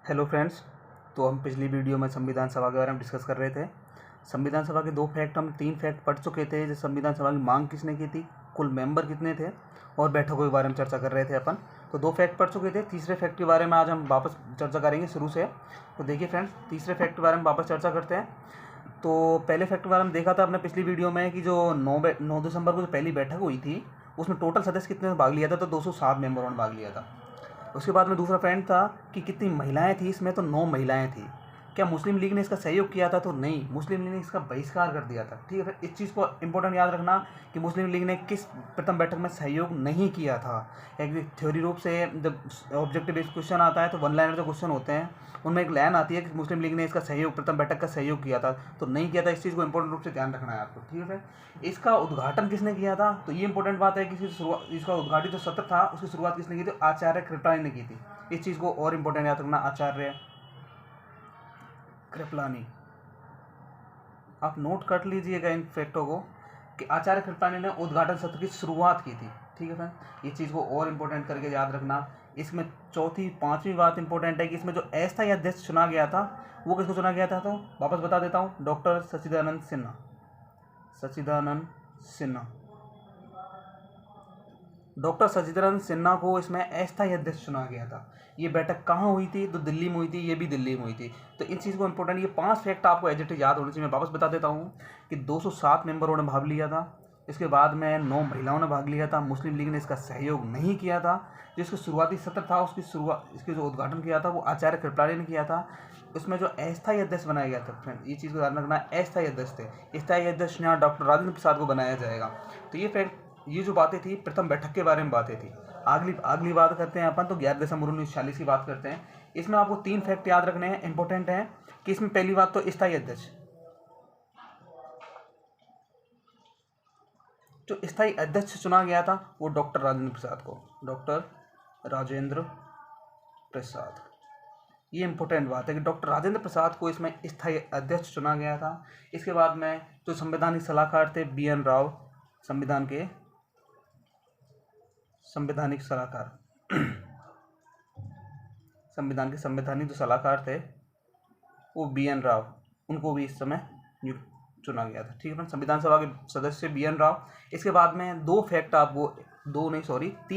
Hello friends. तो हम पिछली वीडियो में संविधान सभा के बारे में डिस्कस कर रहे थे। संविधान सभा के दो फैक्ट, हम 3 फैक्ट पढ़ चुके थे। जैसे संविधान सभा की मांग किसने की थी, कुल मेंबर कितने थे, और बैठकों के बारे में चर्चा कर रहे थे अपन। तो 2 फैक्ट पढ़ चुके थे। तीसरे फैक्ट के बारे में आज हम वापस चर्चा करेंगे शुरू से। तो देखिए फ्रेंड्स, तीसरे फैक्ट के बारे में वापस चर्चा करते हैं। तो पहले फैक्ट के बारे में देखा था अपने पिछली वीडियो में कि जो 9 दिसंबर को जो पहली बैठक हुई थी, उसमें टोटल सदस्य कितने ने भाग लिया था, तो 207 मेंबरों ने भाग लिया था। उसके बाद में दूसरा पॉइंट था कि कितनी महिलाएं थी इसमें, तो 9 महिलाएं थी। क्या मुस्लिम लीग ने इसका सहयोग किया था, तो नहीं, मुस्लिम लीग ने इसका बहिष्कार कर दिया था। ठीक है, फिर इस चीज़ को इंपॉर्टेंट याद रखना कि मुस्लिम लीग ने किस प्रथम बैठक में सहयोग नहीं किया था। एक थ्योरी रूप से जब ऑब्जेक्टिव बेस्ड क्वेश्चन आता है तो वन लाइनर जो क्वेश्चन होते हैं उनमें एक लाइन आती है कि मुस्लिम लीग ने इसका सहयोग, प्रथम बैठक का सहयोग किया था, तो नहीं किया था। इस चीज़ को इंपॉर्टेंट रूप से ध्यान रखना है आपको। ठीक है, इसका उद्घाटन किसने किया था, तो ये इंपॉर्टेंट बात है कि इसका उद्घाटित जो सत्र था उसकी शुरुआत किसने की थी, आचार्य कृपलानी ने की थी। इस चीज़ को और इंपॉर्टेंट याद रखना, आचार्य कृपलानी। आप नोट कर लीजिएगा इन फैक्टों को कि आचार्य कृपलानी ने उद्घाटन सत्र की शुरुआत की थी। ठीक है फ्रेंड, ये चीज़ को और इंपॉर्टेंट करके याद रखना। इसमें चौथी पांचवी बात इंपॉर्टेंट है कि इसमें जो अस्थायी अध्यक्ष चुना गया था वो किसको चुना गया था, तो वापस बता देता हूँ, डॉक्टर सच्चिदानंद सिन्हा। सच्चिदानंद सिन्हा, डॉक्टर सच्चिदानंद सिन्हा को इसमें अस्थायी अध्यक्ष चुना गया था। ये बैठक कहाँ हुई थी, तो दिल्ली में हुई थी, ये भी दिल्ली में हुई थी। तो इन चीज़ को इंपॉर्टेंट, ये 5 फैक्ट आपको एज इट इज याद होने चाहिए। मैं वापस बता देता हूँ कि 207 मेंबरों ने भाग लिया था। इसके बाद में 9 महिलाओं ने भाग लिया था। मुस्लिम लीग ने इसका सहयोग नहीं किया था। जो इसका शुरुआती सत्र था उसकी शुरुआत, इसके जो उद्घाटन किया था वो आचार्य कृपलानी ने किया था। उसमें जो अस्थायी अध्यक्ष बनाया गया था फ्रेंड, ये चीज़ को ध्यान रखना, अस्थायी अध्यक्ष थे। स्थायी अध्यक्ष यहाँ डॉक्टर राजेंद्र प्रसाद को बनाया जाएगा। तो ये फैक्ट, ये जो बातें थी प्रथम बैठक के बारे में बातें थी। अगली बात करते हैं अपन, तो 11 दिसंबर 1946 की बात करते हैं। इसमें आपको 3 फैक्ट याद रखने हैं, इंपॉर्टेंट है कि इसमें पहली बात तो स्थायी अध्यक्ष, जो स्थायी अध्यक्ष चुना गया था वो डॉक्टर राजेंद्र प्रसाद को, डॉक्टर राजेंद्र प्रसाद। ये इंपॉर्टेंट बात है कि डॉक्टर राजेंद्र प्रसाद को इसमें स्थायी अध्यक्ष चुना गया था। इसके बाद में जो संवैधानिक सलाहकार थे BN राव, संवैधानिक सलाहकार संविधान के संवैधानिक जो सलाहकार थे वो BN राव, उनको भी इस समय चुना गया था। ठीक है, संविधान सभा के सदस्य BN राव। इसके बाद में 3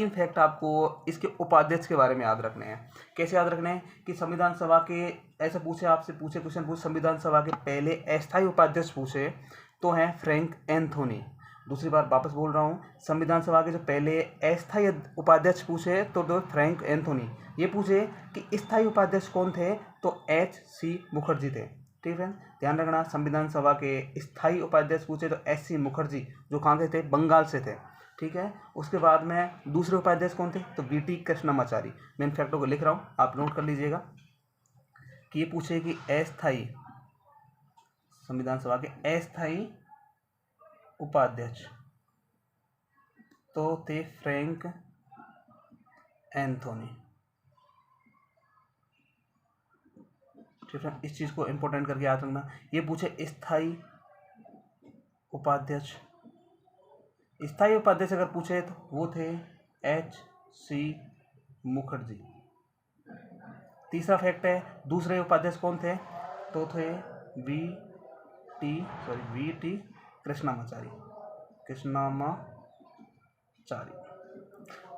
फैक्ट आपको इसके उपाध्यक्ष के बारे में याद रखने हैं। कैसे याद रखने हैं कि संविधान सभा के, ऐसे पूछे क्वेश्चन संविधान सभा के पहले अस्थायी उपाध्यक्ष पूछे तो हैं फ्रैंक एंथोनी। दूसरी बार वापस बोल रहा हूँ, संविधान सभा के जो पहले अस्थायी उपाध्यक्ष पूछे तो फ्रैंक एंथोनी। ये पूछे कि स्थायी उपाध्यक्ष कौन थे, तो HC मुखर्जी थे। ठीक है, ध्यान रखना, संविधान सभा के स्थायी उपाध्यक्ष पूछे तो HC मुखर्जी, जो कहाँ के थे, बंगाल से थे। ठीक है, उसके बाद में दूसरे उपाध्यक्ष कौन थे, तो BT कृष्णमाचारी। मैं इन फैक्टों को लिख रहा हूँ, आप नोट कर लीजिएगा कि ये पूछे कि अस्थायी, संविधान सभा के अस्थायी उपाध्यक्ष तो थे फ्रैंक एंथोनी। ठीक है, इस चीज़ को इंपॉर्टेंट करके याद रखना। ये पूछे स्थायी उपाध्यक्ष, स्थायी उपाध्यक्ष अगर पूछे तो वो थे HC मुखर्जी। तीसरा फैक्ट है, दूसरे उपाध्यक्ष कौन थे, तो थे VT कृष्णमाचारी।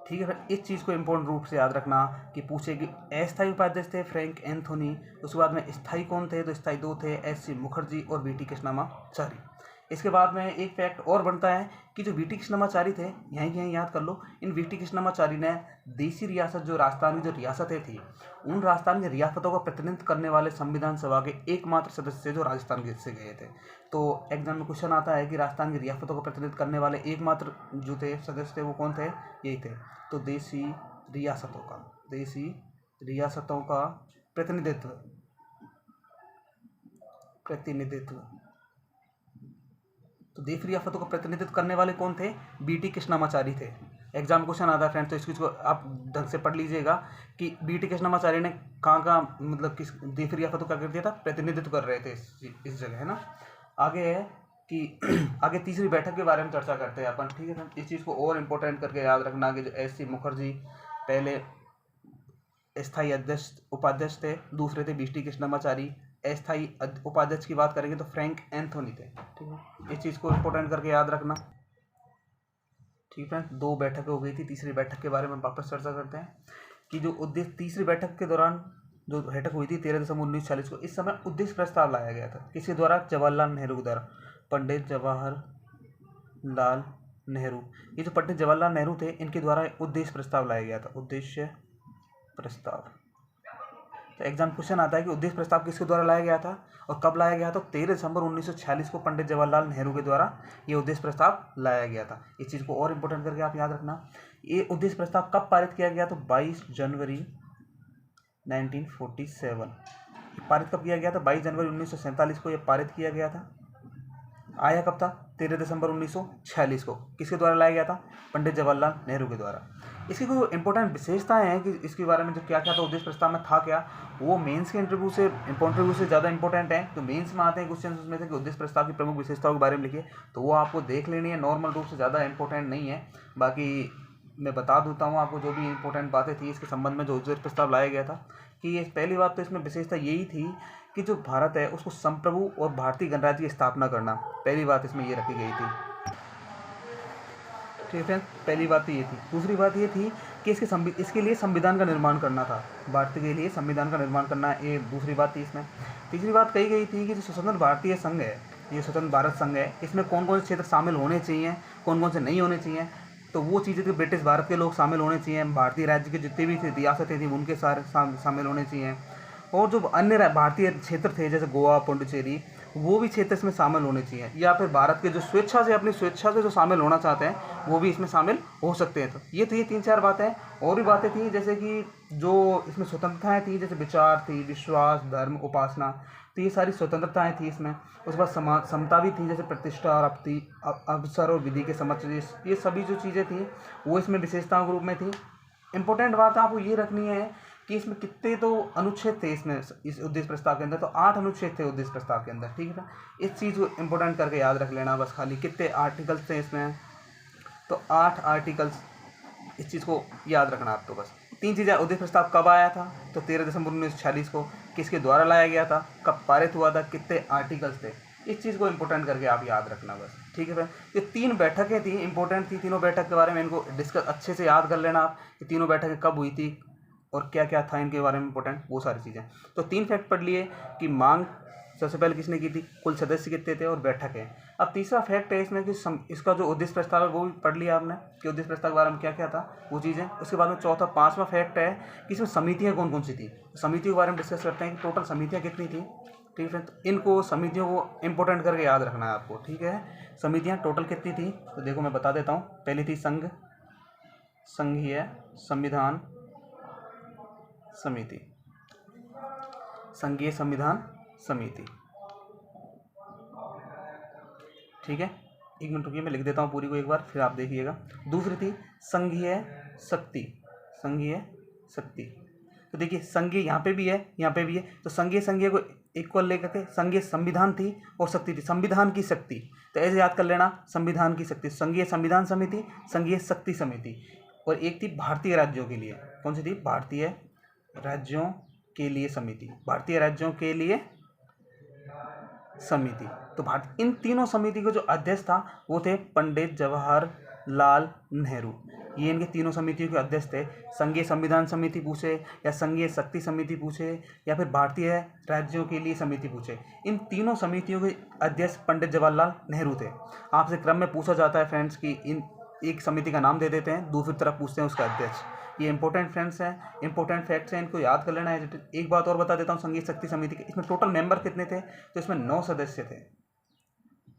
ठीक है, फिर इस चीज़ को इंपॉर्टेंट रूप से याद रखना कि पूछे कि अस्थायी उपाध्यक्ष थे फ्रैंक एंथोनी, उसके बाद में स्थायी कौन थे, तो स्थायी 2 थे HC मुखर्जी और VT कृष्णमाचारी। इसके बाद में एक फैक्ट और बनता है कि जो VT कृष्णमाचारी थे, यहीं याद कर लो, इन VT कृष्णमाचारी ने देसी रियासत, जो राजस्थान की जो रियासतें थी, उन राजस्थान की रियासतों का प्रतिनिधित्व करने वाले संविधान सभा के एकमात्र सदस्य जो राजस्थान से गए थे। तो एग्जाम में क्वेश्चन आता है कि राजस्थान की रियासतों का प्रतिनिधित्व करने वाले एकमात्र जो थे सदस्य थे वो कौन थे, यही थे। तो देसी रियासतों का प्रतिनिधित्व तो देशी रियासतों का प्रतिनिधित्व करने वाले कौन थे, BT कृष्णमाचारी थे। एग्जाम क्वेश्चन आता है फ्रेंड्स, तो इस चीज़ को आप ढंग से पढ़ लीजिएगा कि BT कृष्णमाचारी ने कहाँ मतलब किस देशी रियासतों का कर दिया था, प्रतिनिधित्व कर रहे थे इस जगह, है ना। आगे है कि आगे तीसरी बैठक के बारे में चर्चा करते हैं अपन। ठीक है फ्रेंड्स, इस चीज़ को और इम्पोर्टेंट करके याद रखना कि जो HC मुखर्जी पहले स्थायी अध्यक्ष उपाध्यक्ष थे, दूसरे थे बीटी कृष्णमाचारी। अस्थायी उपाध्यक्ष की बात करेंगे तो फ्रैंक एंथोनी थे। ठीक है, इस चीज़ को इंपॉर्टेंट करके याद रखना। ठीक है, 2 बैठकें हो गई थी। तीसरी बैठक के बारे में वापस चर्चा करते हैं कि जो उद्देश्य तीसरी बैठक के दौरान जो बैठक हुई थी 13 दिसंबर 1940 को, इस समय उद्देश्य प्रस्ताव लाया गया था। किसके द्वारा? जवाहरलाल नेहरू के द्वारा, पंडित जवाहरलाल नेहरू। ये जो पंडित जवाहरलाल नेहरू थे, इनके द्वारा उद्देश्य प्रस्ताव लाया गया था। उद्देश्य प्रस्ताव, तो एग्जाम क्वेश्चन आता है कि उद्देश्य प्रस्ताव किसके द्वारा लाया गया था और कब लाया गया था? तो 13 दिसंबर 1946 को पंडित जवाहरलाल नेहरू के द्वारा ये उद्देश्य प्रस्ताव लाया गया था। इस चीज़ को और इम्पोर्टेंट करके आप याद रखना। ये उद्देश्य प्रस्ताव कब पारित किया गया? तो 22 जनवरी 1947। पारित कब किया गया था? 22 जनवरी 1947 को ये पारित किया गया था। आया कब था? 13 दिसंबर 1946 को। किसके द्वारा लाया गया था? पंडित जवाहरलाल नेहरू के द्वारा। इसकी कोई इंपॉर्टेंट विशेषताएं हैं कि इसके बारे में जो क्या क्या था उद्देश्य प्रस्ताव में था क्या, वो मेंस के इंटरव्यू से इंटरव्यू से ज़्यादा इंपॉर्टेंट है। तो मेंस में आते हैं क्वेश्चन उसमें से कि उद्देश्य प्रस्ताव की प्रमुख विशेषताओं के बारे में लिखिए, तो वो आपको देख लेनी है। नॉर्मल रूप से ज़्यादा इंपॉर्टेंट नहीं है। बाकी मैं बता देता हूँ आपको जो भी इंपॉर्टेंट बातें थी इसके संबंध में जो उद्देश्य प्रस्ताव लाया गया था। कि ये पहली बात तो इसमें विशेषता यही थी कि जो भारत है उसको संप्रभु और भारतीय गणराज्य की स्थापना करना, पहली बात इसमें ये रखी गई थी। ठीक है, पहली बात तो ये थी। दूसरी बात ये थी कि इसके लिए संविधान का निर्माण करना था। भारत के लिए संविधान का निर्माण करना, ये दूसरी बात थी इसमें। तीसरी बात कही गई थी कि जो स्वतंत्र भारतीय संघ है, ये स्वतंत्र भारत संघ है, इसमें कौन कौन से क्षेत्र शामिल होने चाहिए, कौन कौन से नहीं होने चाहिए। तो वो चीज़ें थी, ब्रिटिश भारत के लोग शामिल होने चाहिए, भारतीय राज्य के जितने भी रियासतें थी उनके सारे शामिल होने चाहिए, और जो अन्य भारतीय क्षेत्र थे जैसे गोवा, पुडुचेरी, वो भी क्षेत्र इसमें शामिल होने चाहिए। या फिर भारत के जो अपनी स्वेच्छा से जो शामिल होना चाहते हैं वो भी इसमें शामिल हो सकते हैं। तो ये 3-4 बातें और भी बातें थी, जैसे कि जो इसमें स्वतंत्रताएं थी, जैसे विचार थी, विश्वास, धर्म, उपासना, तो ये सारी स्वतंत्रताएं थी इसमें। उसके बाद समता भी थी, जैसे प्रतिष्ठा और अवसर और विधि के समक्ष, ये सभी जो चीज़ें थी वो इसमें विशेषताओं के रूप में थी। इंपॉर्टेंट बात आपको ये रखनी है कि इसमें कितने तो अनुच्छेद थे इसमें, इस उद्देश्य प्रस्ताव के अंदर, तो 8 अनुच्छेद थे उद्देश्य प्रस्ताव के अंदर। ठीक है ना, इस चीज़ को इंपॉर्टेंट करके याद रख लेना बस। खाली कितने आर्टिकल्स थे इसमें, तो 8 आर्टिकल्स, इस चीज़ को याद रखना आपको बस। 3 चीज़ें, उद्देश्य प्रस्ताव कब आया था, तो 13 दिसंबर 1946 को, किसके द्वारा लाया गया था, कब पारित हुआ था, कितने आर्टिकल्स थे, इस चीज़ को इंपॉर्टेंट करके आप याद रखना बस। ठीक है फ्रेंड, ये 3 बैठकें थी, इंपॉर्टेंट थी। तीनों बैठक के बारे में इनको डिस्कस अच्छे से याद कर लेना आप कि तीनों बैठकें कब हुई थी और क्या क्या था इनके बारे में इंपॉर्टेंट, वो सारी चीज़ें। तो 3 फैक्ट पढ़ लिए कि मांग सबसे पहले किसने की थी, कुल सदस्य कितने थे और बैठक है। अब तीसरा फैक्ट है इसमें कि इसका जो उद्देश्य प्रस्ताव है वो भी पढ़ लिया आपने कि उद्देश्य प्रस्ताव के बारे में क्या क्या था वो चीज़ें। उसके बाद में चौथा 5वां फैक्ट है कि इसमें समितियाँ कौन कौन सी थी। समितियों के बारे में डिस्कस करते हैं कि टोटल समितियाँ कितनी थी। ठीक है, तो इनको समितियों को इंपॉर्टेंट करके याद रखना है आपको। ठीक है, समितियाँ टोटल कितनी थी, तो देखो मैं बता देता हूँ। पहली थी संघीय संविधान समिति, संघीय संविधान समिति। ठीक है, 1 मिनट रुकिए, मैं लिख देता हूँ पूरी को एक बार, फिर आप देखिएगा। दूसरी थी संघीय शक्ति, संघीय शक्ति। तो देखिए संघीय यहाँ पे भी है, यहाँ पे भी है, तो संघीय को इक्वल लेकर के संघीय संविधान थी और शक्ति थी, संविधान की शक्ति। तो ऐसे याद कर लेना, संविधान की शक्ति, संघीय संविधान समिति, संघीय शक्ति समिति। और एक थी भारतीय राज्यों के लिए, कौन सी थी, भारतीय राज्यों के लिए समिति, भारतीय राज्यों के लिए समिति। तो इन तीनों समिति के जो अध्यक्ष था वो थे पंडित जवाहरलाल नेहरू। ये इनके तीनों समितियों के अध्यक्ष थे। संघीय संविधान समिति पूछे या संघीय शक्ति समिति पूछे या फिर भारतीय राज्यों के लिए समिति पूछे, इन तीनों समितियों के अध्यक्ष पंडित जवाहरलाल नेहरू थे। आपसे क्रम में पूछा जाता है फ्रेंड्स कि इन एक समिति का नाम दे देते हैं, दूसरी तरफ पूछते हैं उसका अध्यक्ष। ये इंपॉर्टेंट फ्रेंड्स हैं, इंपॉर्टेंट फैक्ट्स हैं, इनको याद कर लेना है। एक बात और बता देता हूँ, संघीय शक्ति समिति के इसमें टोटल मेंबर कितने थे, तो इसमें 9 सदस्य थे।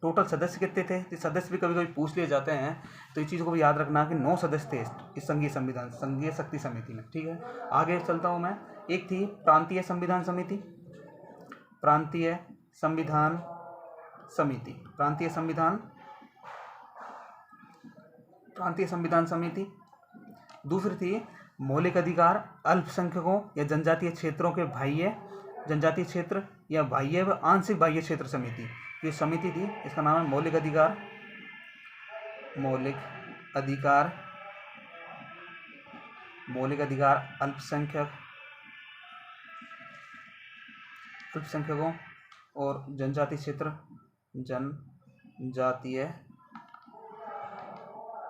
टोटल सदस्य कितने थे, तो सदस्य भी कभी कभी पूछ लिए जाते हैं, तो इस चीज़ को भी याद रखना कि 9 सदस्य थे इस संघीय शक्ति समिति में। ठीक है, आगे चलता हूँ मैं। एक थी प्रांतीय संविधान समिति, प्रांतीय संविधान समिति, प्रांतीय संविधान समिति। दूसरी थी मौलिक अधिकार अल्पसंख्यकों या जनजातीय क्षेत्रों के जनजातीय क्षेत्र या बाह्य व आंशिक बाह्य क्षेत्र समिति। ये समिति थी, इसका नाम है मौलिक अधिकार अल्पसंख्यक अल्पसंख्यकों और जनजातीय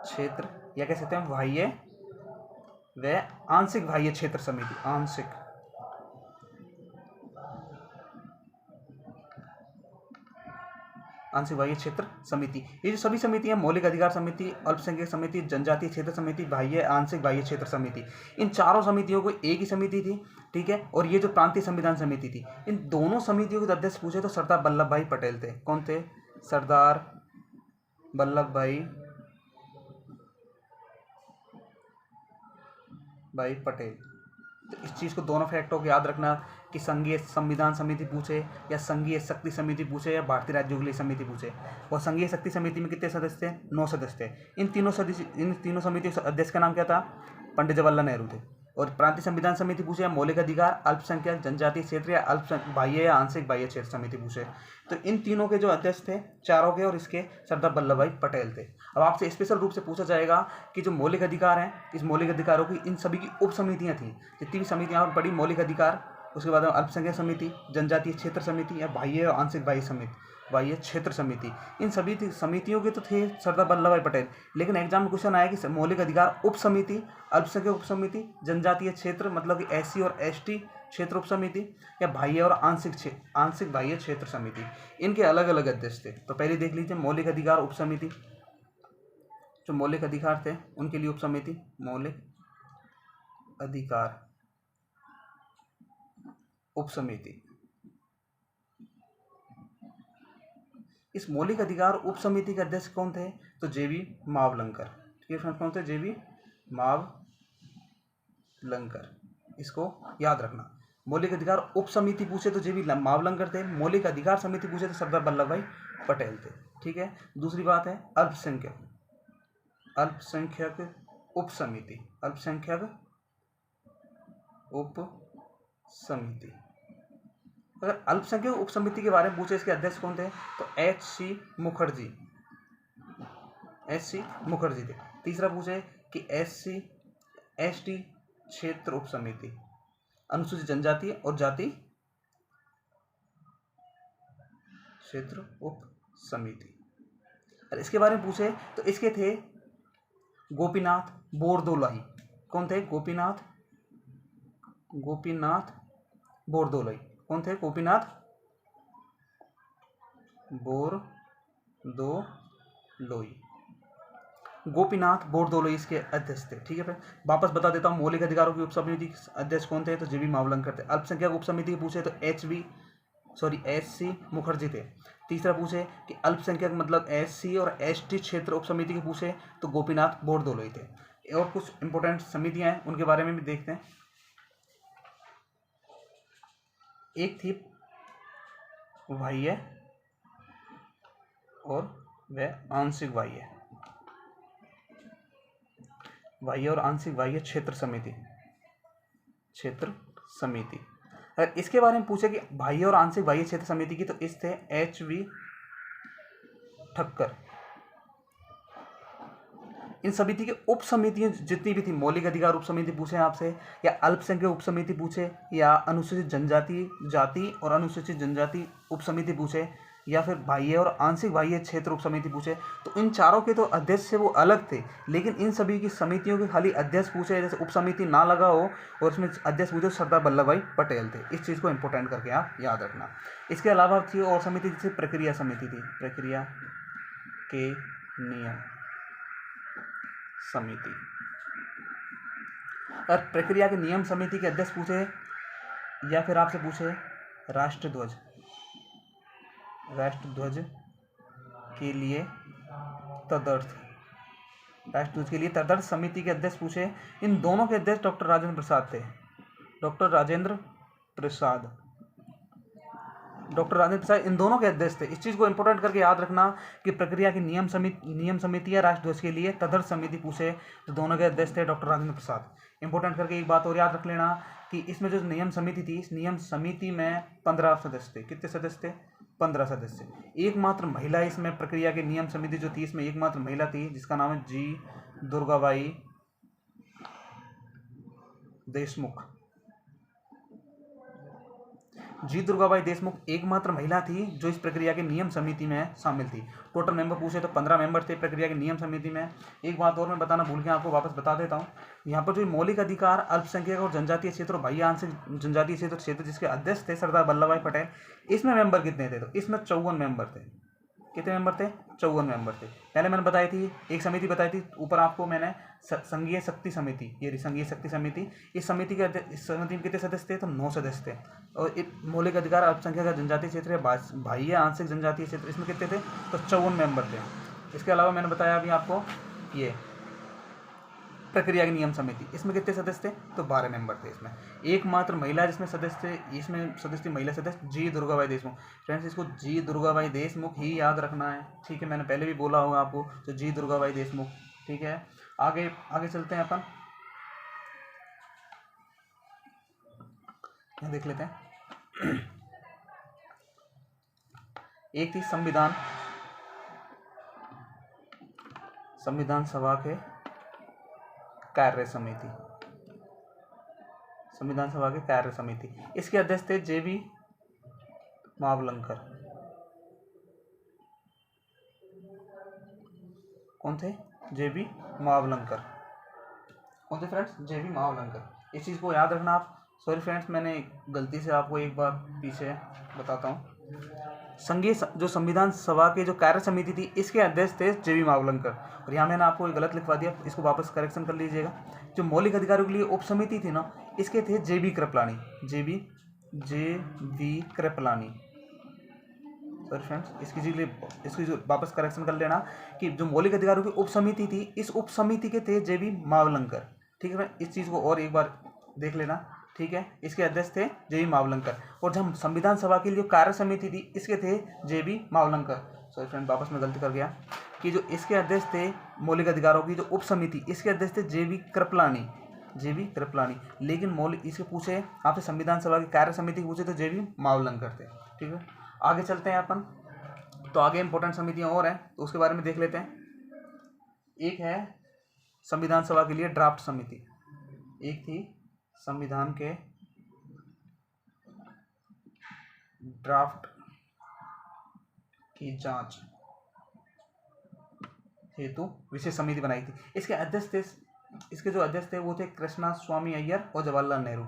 क्षेत्र या कह सकते हैं बाह्य व आंशिक बाह्य क्षेत्र समिति। आंशिक बाह्य क्षेत्र समिति। ये जो सभी समितियां, मौलिक अधिकार समिति, अल्पसंख्यक समिति, जनजातीय क्षेत्र समिति, बाह्य आंशिक बाह्य क्षेत्र समिति, इन चारों समितियों को एक ही समिति थी, ठीक है। और ये जो प्रांतीय संविधान समिति थी, इन दोनों समितियों के अध्यक्ष पूछे तो सरदार वल्लभ भाई पटेल थे। कौन थे? सरदार वल्लभ भाई पटेल। तो इस चीज़ को, दोनों फैक्टों को याद रखना कि संघीय संविधान समिति पूछे या संघीय शक्ति समिति पूछे या भारतीय राज्यों के लिए समिति पूछे। और संघीय शक्ति समिति में कितने सदस्य थे? 9 सदस्य थे। इन तीनों समितियों के अध्यक्ष का नाम क्या था? पंडित जवाहरलाल नेहरू थे। और प्रांतीय संविधान समिति पूछे या मौलिक अधिकार, अल्पसंख्यक, जनजातीय क्षेत्र या बाह्य या आंशिक बाह्य क्षेत्र समिति पूछे। तो इन तीनों के जो अध्यक्ष थे, चारों के, और इसके सरदार वल्लभ भाई पटेल थे। अब आपसे स्पेशल रूप से पूछा जाएगा कि जो मौलिक अधिकार हैं, इस मौलिक अधिकारों की इन सभी की उप समितियाँ थी। जितनी भी समितियाँ पड़ी, मौलिक अधिकार, उसके बाद अल्पसंख्यक समिति, जनजातीय क्षेत्र समिति या बाह्य और आंशिक बाह्य क्षेत्र समिति, इन सभी समितियों के तो थे सरदार वल्लभ भाई पटेल। लेकिन एग्जाम में क्वेश्चन आया कि मौलिक अधिकार उप समिति, अल्पसंख्यक उप समिति, जनजातीय क्षेत्र मतलब कि SC और ST क्षेत्र उप समिति, या बाह्य और आंशिक बाह्य क्षेत्र समिति, इनके अलग अलग अध्यक्ष थे। तो पहले देख लीजिए मौलिक अधिकार उप समिति। जो मौलिक अधिकार थे उनके लिए उप समिति, मौलिक अधिकार उप समिति। इस मौलिक अधिकार उप समिति के अध्यक्ष कौन थे? तो JV मावलंकर। ये कौन थे? JV मावलंकर। इसको याद रखना। मौलिक अधिकार उप समिति पूछे तो JV मावलंकर थे। मौलिक अधिकार समिति पूछे तो सरदार वल्लभ भाई पटेल थे, ठीक है। दूसरी बात है अल्पसंख्यक उप समिति। अल्पसंख्यक उप समिति, अगर अल्पसंख्यक उप समिति के बारे में पूछे, इसके अध्यक्ष कौन थे? तो HC मुखर्जी थे। तीसरा पूछे कि SC ST क्षेत्र उप समिति, अनुसूचित जनजाति और जाति क्षेत्र उप समिति। और इसके बारे में पूछे तो इसके थे गोपीनाथ बोरदोलाई। कौन थे? गोपीनाथ बोरदोलाई। कौन थे? गोपीनाथ बोरदोलाई इसके अध्यक्ष थे, ठीक है। फिर वापस बता देता हूँ, मौलिक अधिकारों की उप समिति अध्यक्ष कौन थे? तो JV मावलंकर थे। अल्पसंख्यक उप समिति पूछे तो SC मुखर्जी थे। तीसरा पूछे कि अल्पसंख्यक मतलब SC और ST क्षेत्र उप समिति के पूछे तो गोपीनाथ बोरदोलाई थे। और कुछ इंपोर्टेंट समितियां हैं, उनके बारे में भी देखते हैं। एक थी बाह्य और आंशिक बाह्य क्षेत्र समिति। अगर इसके बारे में पूछे कि बाह्य और आंशिक बाह्य क्षेत्र समिति की, तो इस थे HV ठक्कर। इन समिति के उप समितियां जितनी भी थी, मौलिक अधिकार उप समिति पूछे आपसे, या अल्पसंख्यक उप समिति पूछे, या अनुसूचित जनजाति जाति और अनुसूचित जनजाति उप समिति पूछे, या फिर बाह्य और आंशिक बाह्य क्षेत्र उप समिति पूछे, तो इन चारों के तो अध्यक्ष से वो अलग थे। लेकिन इन सभी की समितियों के खाली अध्यक्ष पूछे, जैसे उप समिति ना लगा हो और उसमें अध्यक्ष पूछे, सरदार वल्लभ भाई पटेल थे। इस चीज़ को इंपॉर्टेंट करके आप याद रखना। इसके अलावा थी और समिति जैसे प्रक्रिया समिति थी, प्रक्रिया के नियम समिति। और प्रक्रिया के नियम समिति के अध्यक्ष पूछे या फिर आपसे पूछे राष्ट्रध्वज के लिए तदर्थ समिति के अध्यक्ष पूछे। इन दोनों के अध्यक्ष डॉक्टर राजेंद्र प्रसाद थे। डॉक्टर राजेंद्र प्रसाद इन दोनों के अध्यक्ष थे। इस चीज़ को इंपॉर्टेंट करके याद रखना कि प्रक्रिया की नियम समिति या राष्ट्रध्वज के लिए तदर्थ समिति पूछे तो दोनों के अध्यक्ष थे डॉक्टर राजेंद्र प्रसाद। इंपॉर्टेंट करके एक बात और याद रख लेना कि इसमें जो नियम समिति थी, इस नियम समिति में 15 सदस्य थे। कितने सदस्य थे? 15 सदस्य। एकमात्र महिला इसमें, प्रक्रिया की नियम समिति जो थी, इसमें एकमात्र महिला थी जिसका नाम है G. दुर्गाबाई देशमुख। जी दुर्गाबाई देशमुख एकमात्र महिला थी जो इस प्रक्रिया के नियम समिति में शामिल थी। टोटल मेंबर पूछे तो 15 मेंबर थे प्रक्रिया के नियम समिति में। एक बात और मैं बताना भूल गया, आपको वापस बता देता हूँ। यहाँ पर जो मौलिक अधिकार अल्पसंख्यक और जनजातीय क्षेत्र और बाह्य आंशिक जनजातीय क्षेत्र जिसके अध्यक्ष थे सरदार वल्लभ भाई पटेल, इसमें मेंबर कितने थे? तो इसमें 54 मेंबर थे। कितने मेंबर थे? 54 मेंबर थे। पहले मैंने बताई थी, एक समिति बताई थी ऊपर आपको मैंने, संघीय शक्ति समिति, ये संघीय शक्ति समिति। इस समिति में कितने सदस्य थे? तो 9 सदस्य थे। और मौलिक अधिकार अल्पसंख्यक जनजातीय क्षेत्र या बाह्य आंशिक जनजातीय क्षेत्र, इसमें कितने थे? तो 54 मेंबर थे। इसके अलावा मैंने बताया अभी आपको ये प्रक्रिया की नियम समिति, इसमें कितने सदस्य थे? तो 12 मेंबर थे। इसमें एकमात्र महिला जिसमें सदस्य थे, इसमें सदस्य महिला सदस्य जी दुर्गाबाई देशमुख। फ्रेंड्स, इसको जी दुर्गाबाई देशमुख ही याद रखना है, ठीक है। मैंने पहले भी बोला होगा आपको, तो जी दुर्गाबाई देशमुख, ठीक है। आगे आगे चलते हैं अपन, यहाँ देख लेते हैं। एक थी संविधान सभा के कार्य समिति, संविधान सभा के कार्य समिति। इसके अध्यक्ष थे जेबी मावलंकर। कौन थे? जेबी मावलंकर। कौन थे फ्रेंड्स? जेबी मावलंकर। इस चीज़ को याद रखना आप। सॉरी फ्रेंड्स, मैंने गलती से आपको एक बार पीछे बताता हूँ। संघीय जो संविधान सभा के जो कार्य समिति थी, इसके अध्यक्ष थे जेबी मावलंकर। और यहाँ मैंने आपको गलत लिखवा दिया, इसको वापस करेक्शन कर लीजिएगा। जो मौलिक अधिकारों के लिए उप समिति थी ना, इसके थे जेबी कृपलानी। जेबी कृपलानी। सॉरी फ्रेंड्स, इसकी जो वापस करेक्शन कर लेना कि जो मौलिक अधिकारों की उप समिति थी, इस उप समिति के थे जेबी मावलंकर, ठीक है। इस चीज़ को और एक बार देख लेना, ठीक है। इसके अध्यक्ष थे जेबी मावलंकर। और जब संविधान सभा की जो कार्य समिति थी, इसके थे जेबी मावलंकर। सॉरी फ्रेंड, वापस मैं गलती कर गया कि जो इसके अध्यक्ष थे मौलिक अधिकारों की जो उप समिति, इसके अध्यक्ष थे जेबी कृपलानी। लेकिन मौलिक इसके पूछे आपसे संविधान सभा की कार्य समिति पूछे तो जेबी मावलंकर थे, ठीक है। आगे चलते हैं अपन, तो आगे इंपॉर्टेंट समितियां और हैं, तो उसके बारे में देख लेते हैं। एक है संविधान सभा के लिए ड्राफ्ट समिति, एक थी संविधान के ड्राफ्ट की जांच हेतु विशेष समिति बनाई थी। इसके जो अध्यक्ष थे वो थे कृष्णा स्वामी अय्यर और जवाहरलाल नेहरू।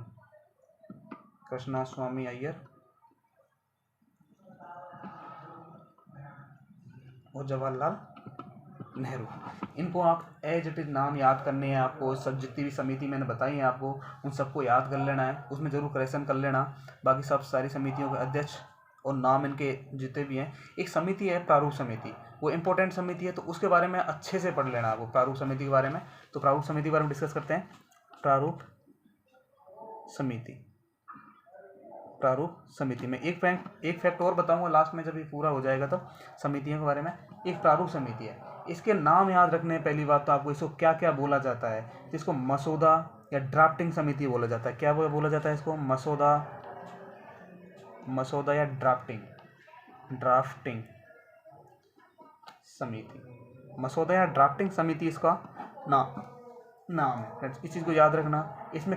कृष्णा स्वामी अय्यर और जवाहरलाल नेहरू। इनको आप एज इट इज नाम याद करने हैं आपको। सब जितनी भी समिति मैंने बताई है आपको, उन सबको याद कर लेना है, उसमें जरूर करेक्शन कर लेना। बाकी सब सारी समितियों के अध्यक्ष और नाम इनके जितने भी हैं। एक समिति है प्रारूप समिति, वो इंपॉर्टेंट समिति है, तो उसके बारे में अच्छे से पढ़ लेना आपको प्रारूप समिति के बारे में। तो प्रारूप समिति के बारे में डिस्कस करते हैं। प्रारूप समिति में एक फैक्ट और बताऊंगा लास्ट में, जब ये पूरा हो जाएगा तो समितियों के बारे में। एक प्रारूप समिति है, इसके नाम याद रखने हैं। पहली बात तो आपको इसको क्या क्या बोला जाता है। जिसको मसौदा या ड्राफ्टिंग समिति बोला जाता है। क्या बोला जाता है इसको? मसौदा या ड्राफ्टिंग समिति। मसौदा या ड्राफ्टिंग समिति इसका नाम है। इस चीज़ को याद रखना। इसमें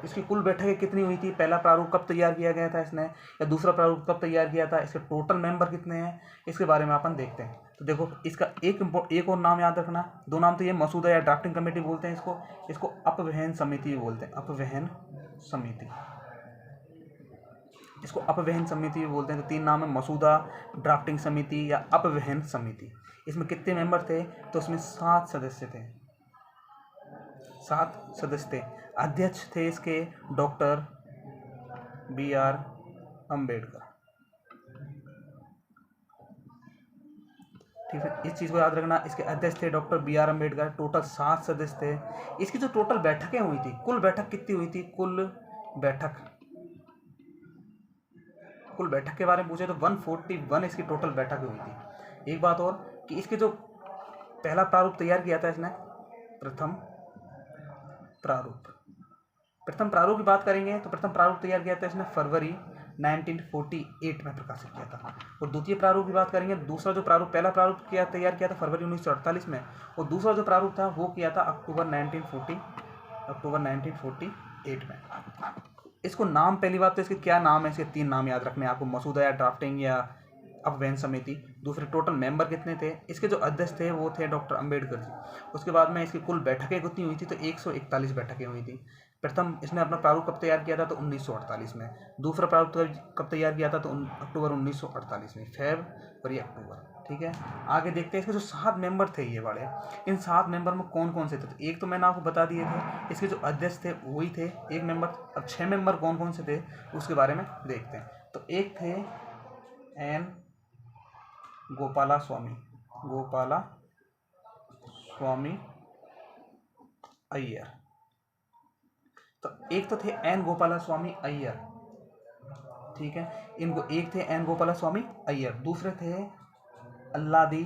इसकी कुल बैठकें कितनी हुई थी? पहला प्रारूप कब तैयार किया गया था इसने, या दूसरा प्रारूप कब तैयार किया था? इसके टोटल मेंबर कितने हैं, इसके बारे में अपन देखते हैं। तो देखो, इसका एक और नाम याद रखना। दो नाम तो ये मसौदा या ड्राफ्टिंग कमेटी बोलते हैं इसको अपवहन समिति भी बोलते हैं। अपवहन समिति भी बोलते हैं। तो 3 नाम है, मसौदा, ड्राफ्टिंग समिति या अपवहन समिति। इसमें कितने मेंबर थे? तो उसमें 7 सदस्य थे। 7 सदस्य थे। अध्यक्ष थे इसके डॉक्टर BR अम्बेडकर। ठीक है, इस चीज़ को याद रखना। इसके अध्यक्ष थे डॉक्टर BR अम्बेडकर। टोटल 7 सदस्य थे। इसकी जो टोटल बैठकें हुई थी, कुल बैठक कितनी हुई थी? कुल बैठक के बारे में पूछे तो 141 इसकी टोटल बैठक हुई थी। एक बात और कि इसके जो पहला प्रारूप तैयार किया था इसने, प्रथम प्रारूप की बात करेंगे तो प्रथम प्रारूप तैयार किया था इसने फरवरी 1948 में प्रकाशित किया था। और द्वितीय प्रारूप की बात करेंगे, दूसरा जो प्रारूप, पहला प्रारूप तैयार किया था फरवरी 1948 में, और दूसरा जो प्रारूप था वो किया था अक्टूबर 1948 में। इसको नाम, पहली बात तो इसके क्या नाम है, इसके 3 नाम याद रखने हैं आपको, मसूदा या ड्राफ्टिंग या अपवयन समिति। दूसरे टोटल मेंबर कितने थे, इसके जो अध्यक्ष थे वो थे डॉक्टर अंबेडकर जी। उसके बाद में इसकी कुल बैठकें कितनी हुई थी, तो 141 बैठकें हुई थी। प्रथम इसने अपना प्रारूप कब तैयार किया था, तो 1948 में। दूसरा प्रारूप कब तैयार किया था, तो अक्टूबर 1948 में, फरवरी अक्टूबर। ठीक है, आगे देखते हैं इसके जो 7 मेंबर थे ये वाले, इन 7 मेंबर में कौन कौन से थे। तो एक तो मैंने आपको बता दिए थे, इसके जो अध्यक्ष थे वही थे, एक मेंबर। अब 6 मेंबर कौन कौन से थे उसके बारे में देखते हैं। तो एक थे एन गोपाला स्वामी, गोपाला स्वामी अय्यर। तो एक तो थे एन गोपाला स्वामी अय्यर, ठीक है, इनको एक थे एन गोपाला स्वामी अय्यर, दूसरे थे अल्लादी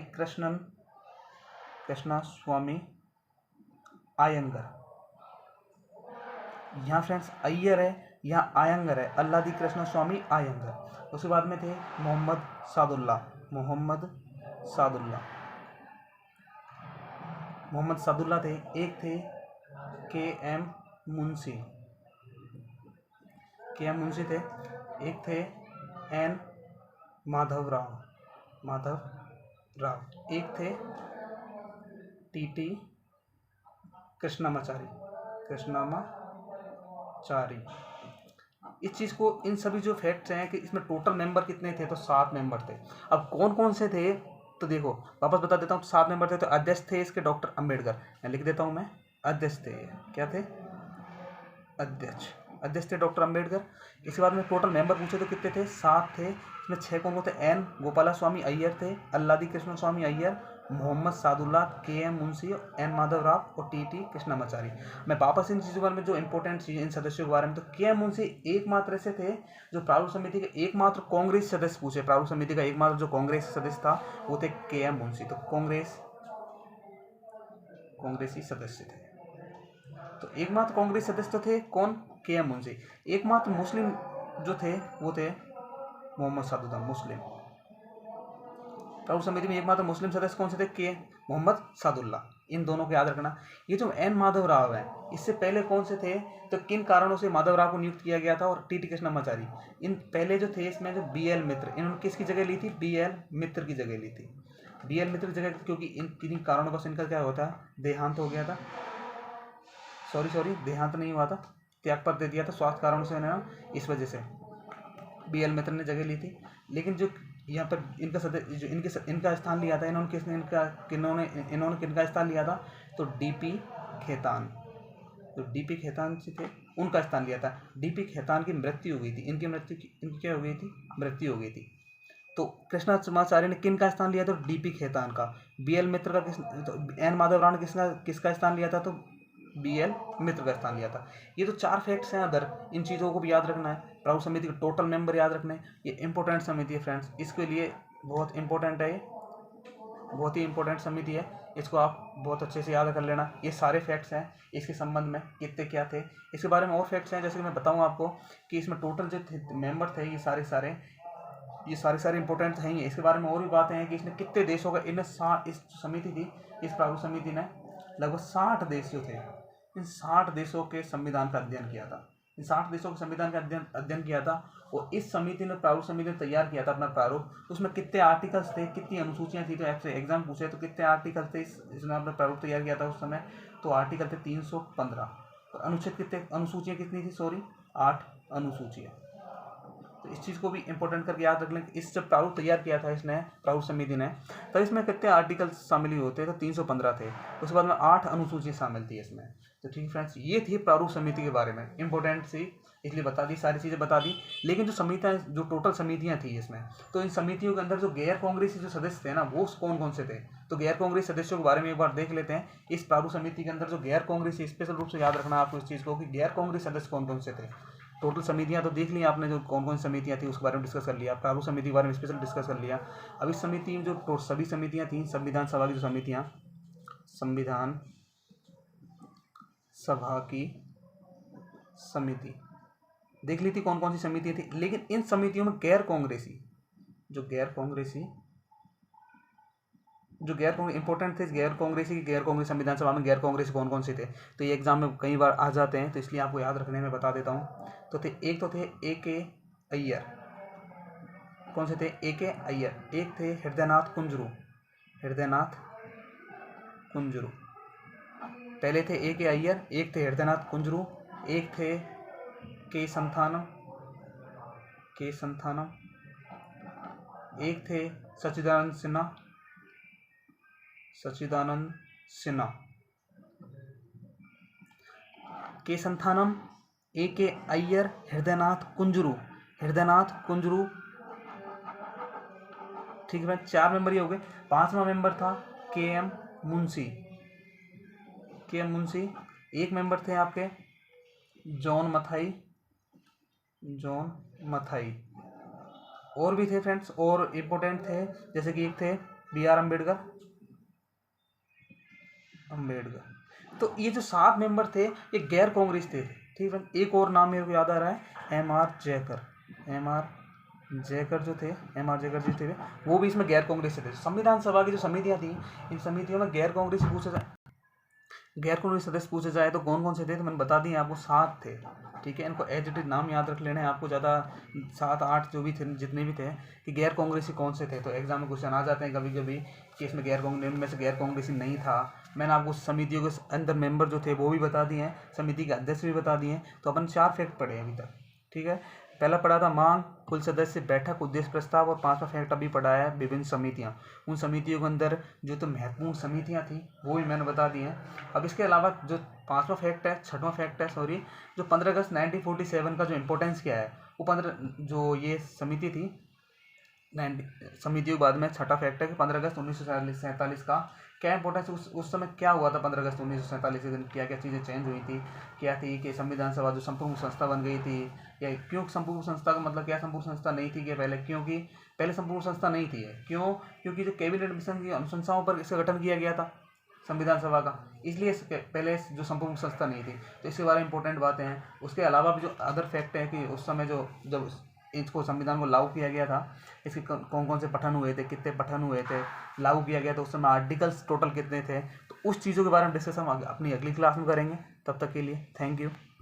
कृष्णा स्वामी आयंगर। यहाँ फ्रेंड्स अय्यर है, यहाँ आयंगर है, अल्लादी कृष्णा स्वामी आयंगर। उसके बाद में थे मोहम्मद सादुल्ला थे। एक थे के एम मुंशी थे। एक थे एन माधव राव। एक थे टी कृष्णामाचारी। इस चीज़ को, इन सभी जो फैक्ट्स हैं कि इसमें टोटल मेंबर कितने थे, तो 7 मेंबर थे। अब कौन कौन से थे, तो देखो वापस बता देता हूँ। 7 मेंबर थे, तो अध्यक्ष थे इसके डॉक्टर अंबेडकर, मैं लिख देता हूँ मैं, अध्यक्ष थे, क्या थे, अध्यक्ष थे डॉक्टर अंबेडकर। इसके बाद में टोटल मेंबर पूछे तो कितने थे, 7 थे। इसमें 6 कौन थे, एन गोपाला स्वामी अय्यर थे, अल्लादी कृष्ण स्वामी अय्यर, मोहम्मद सादुल्ला, के एम मुंशी, एन माधव राव और टी कृष्णामाचारी। मैं वापस इन चीज़ों के बारे में, जो इंपॉर्टेंट चीज़ इन सदस्यों के बारे में, तो के एम मुंशी एकमात्र ऐसे थे जो प्रारूप समिति के एकमात्र कांग्रेस सदस्य पूछे। प्रारूप समिति का एकमात्र जो कांग्रेस सदस्य था वो थे के एम मुंशी, तो कांग्रेसी सदस्य थे। तो एकमात्र कांग्रेस सदस्य तो थे कौन, के एम मुंशी। एकमात्र मुस्लिम जो थे वो थे मोहम्मद सादुल्ला, मुस्लिम। प्रारूप समिति में एकमात्र मुस्लिम सदस्य कौन से थे, के मोहम्मद सादुल्ला। इन दोनों को याद रखना। ये जो एन माधव राव है, इससे पहले कौन से थे, तो किन कारणों से माधव राव को नियुक्त किया गया था, और टी कृष्णामाचारी। इन पहले जो थे इसमें जो बी एल मित्र, इन्होंने किसकी जगह ली थी, बी एल मित्र की जगह ली थी। बी एल मित्र की जगह, क्योंकि इन किन्हीं कारणों बस इनका क्या होता है, देहांत हो गया था। सॉरी देहांत नहीं हुआ था, त्यागपत्र दे दिया था स्वास्थ्य कारणों से इन्होंने, इस वजह से बी एल मित्र ने जगह ली थी। लेकिन जो यहाँ पर इनका सदस्य, जो इनका स्थान लिया था, इन्होंने किनका स्थान लिया था, तो डीपी खेतान, जो डीपी खेतान से थे उनका स्थान लिया था। डीपी खेतान की मृत्यु हो गई थी, इनकी क्या हो गई थी, मृत्यु हो गई थी। तो कृष्णामाचार्य ने किनका स्थान लिया था, तो डीपी खेतान का। बी एल मित्र का तो एन माधव राव ने किसका स्थान लिया था, तो बी एल मित्र का स्थान लिया था। ये तो 4 फैक्ट्स हैं अदर, इन चीज़ों को भी याद रखना है। प्रारूप समिति के टोटल मेंबर याद रखने हैं। ये इंपॉर्टेंट समिति है फ्रेंड्स, इसके लिए बहुत इंपॉर्टेंट है, ये बहुत ही इंपॉर्टेंट समिति है, इसको आप बहुत अच्छे से याद कर लेना। ये सारे फैक्ट्स हैं इसके संबंध में, कितने क्या थे। इसके बारे में और फैक्ट्स हैं, जैसे कि मैं बताऊँ आपको कि इसमें टोटल जो मेंबर थे ये सारे इंपॉर्टेंट हैं ही। इसके बारे में और भी बातें हैं कि इसने कितने देशों का, इस समिति थी, इस प्रारूप समिति ने लगभग 60 देश जो थे, इन 60 देशों के संविधान का अध्ययन किया था। इन 60 देशों के संविधान का अध्ययन किया था, और इस समिति ने, प्रारूप समिति ने तैयार किया था अपना प्रारूप। तो उसमें कितने आर्टिकल्स थे, कितनी अनुसूचियाँ थी, तो आपसे एग्जाम पूछे तो कितने आर्टिकल थे इसने अपना प्रारूप तैयार किया था उस समय, तो आर्टिकल थे 315। तो अनुच्छेद कितने, अनुसूचियाँ कितनी थी, 8 अनुसूचियाँ। तो इस चीज़ को भी इंपॉर्टेंट करके याद रख लें। इस जब प्रारूप तैयार किया था इसने, प्रारूप समिति ने, तब इसमें कितने आर्टिकल शामिल होते, तो 315 थे। उसके बाद में 8 अनुसूची शामिल थी इसमें। तो ठीक है फ्रेंड्स, ये थी प्रारूप समिति के बारे में इंपॉर्टेंट सी, इसलिए बता दी, सारी चीज़ें बता दी। लेकिन जो समितियाँ, जो टोटल समितियाँ थी इसमें, तो इन समितियों के अंदर जो गैर कांग्रेसी जो सदस्य थे ना, वो कौन कौन से थे, तो गैर कांग्रेस सदस्यों के बारे में एक बार देख लेते हैं। इस प्रारूप समिति के अंदर जो गैर कांग्रेसी, स्पेशल रूप से याद रखना आपको इस चीज़ को कि गैर कांग्रेस सदस्य कौन कौन से थे। टोटल समितियां तो देख ली आपने, जो कौन कौन सी समितियां थी उसके बारे में डिस्कस कर लिया, प्रारूप समिति के बारे में स्पेशल डिस्कस कर लिया। अब इस समिति में जो सभी समितियां थी, संविधान सभा की जो समितियां, संविधान सभा की समिति देख ली थी कौन कौन सी समितियां थी। लेकिन इन समितियों में गैर कांग्रेसी जो गैर कांग्रेस इंपॉर्टेंट थे, गैर कांग्रेसी संविधान सभा में गैर कांग्रेसी कौन कौन से थे, तो ये एग्जाम में कई बार आ जाते हैं, तो इसलिए आपको याद रखने में बता देता हूँ। तो थे एक तो थे A.K. अय्यर। कौन से थे? A.K. अय्यर। एक थे हृदयनाथ कुंजरू। पहले थे A.K. अय्यर, एक थे हृदयनाथ कुंजरू, एक थे के संथानम, एक थे सच्चिदानंद सिन्हा। के संथानम, A.K. अय्यर, हृदयनाथ कुंजरू। ठीक है, 4 मेंबर ये हो गए। 5वां मेंबर था K.M. मुंशी। एक मेंबर थे आपके जॉन मथाई। और भी थे फ्रेंड्स, और इम्पोर्टेंट थे, जैसे कि एक थे B.R. अम्बेडकर। तो ये जो 7 मेंबर थे ये गैर कांग्रेस थे। ठीक है, एक और नाम मेरे को याद आ रहा है, M.R. जयकर जो थे, M.R. जयकर जी थे, वो भी इसमें गैर कांग्रेस से थे। संविधान सभा की जो समितियां थी, इन समितियों में गैर कांग्रेसी सदस्य पूछे जाए तो कौन कौन से थे, तो मैंने बता दिए आपको 7 थे। ठीक है, इनको एज इट इज नाम याद रख लेना है आपको, ज़्यादा 7-8 जो भी थे, जितने भी थे, कि गैर कांग्रेसी कौन से थे। तो एग्जाम में क्वेश्चन आ जाते हैं कभी कभी कि इसमें गैर कांग्रेसी नहीं था। मैंने आपको समितियों के अंदर मेंबर जो थे वो भी बता दिए हैं, समिति के अध्यक्ष भी बता दिए हैं। तो अपन 4 फैक्ट पढ़े अभी तक। ठीक है, पहला पढ़ा था मांग, कुल सदस्य, बैठक, उद्देश्य, प्रस्ताव, और 5वां फैक्ट अभी पढ़ा है विभिन्न समितियां। उन समितियों के अंदर जो तो महत्वपूर्ण समितियां थी वो भी मैंने बता दी हैं। अब इसके अलावा जो 6वां फैक्ट है, जो 15 अगस्त 1947 का जो इम्पोर्टेंस क्या है, वो 15 जो ये समिति थी, समितियों के बाद में 6वां फैक्ट है कि 15 अगस्त 1947 का क्या इंपॉर्टेंस, उस समय क्या हुआ था 15 अगस्त 1947 के दिन, क्या क्या चीज़ें चेंज हुई थी, क्या थी कि संविधान सभा जो संपूर्ण संस्था बन गई थी, या क्यों संपूर्ण संस्था का मतलब क्या, संपूर्ण संस्था नहीं थी क्या पहले, क्योंकि पहले संपूर्ण संस्था नहीं थी, क्योंकि जो कैबिनेट मिशन की अनुशंसाओं पर इसका गठन किया गया था संविधान सभा का, इसलिए पहले जो संपूर्ण संस्था नहीं थी। तो इसके बारे में इंपॉर्टेंट बातें हैं। उसके अलावा भी जो अदर फैक्ट है कि उस समय जब इसको संविधान को लागू किया गया था, इसके कौन कौन से पठन हुए थे, कितने पठन हुए थे, लागू किया गया था उस समय, आर्टिकल्स टोटल कितने थे, तो उस चीज़ों के बारे में डिस्कस हम अपनी अगली क्लास में करेंगे। तब तक के लिए थैंक यू।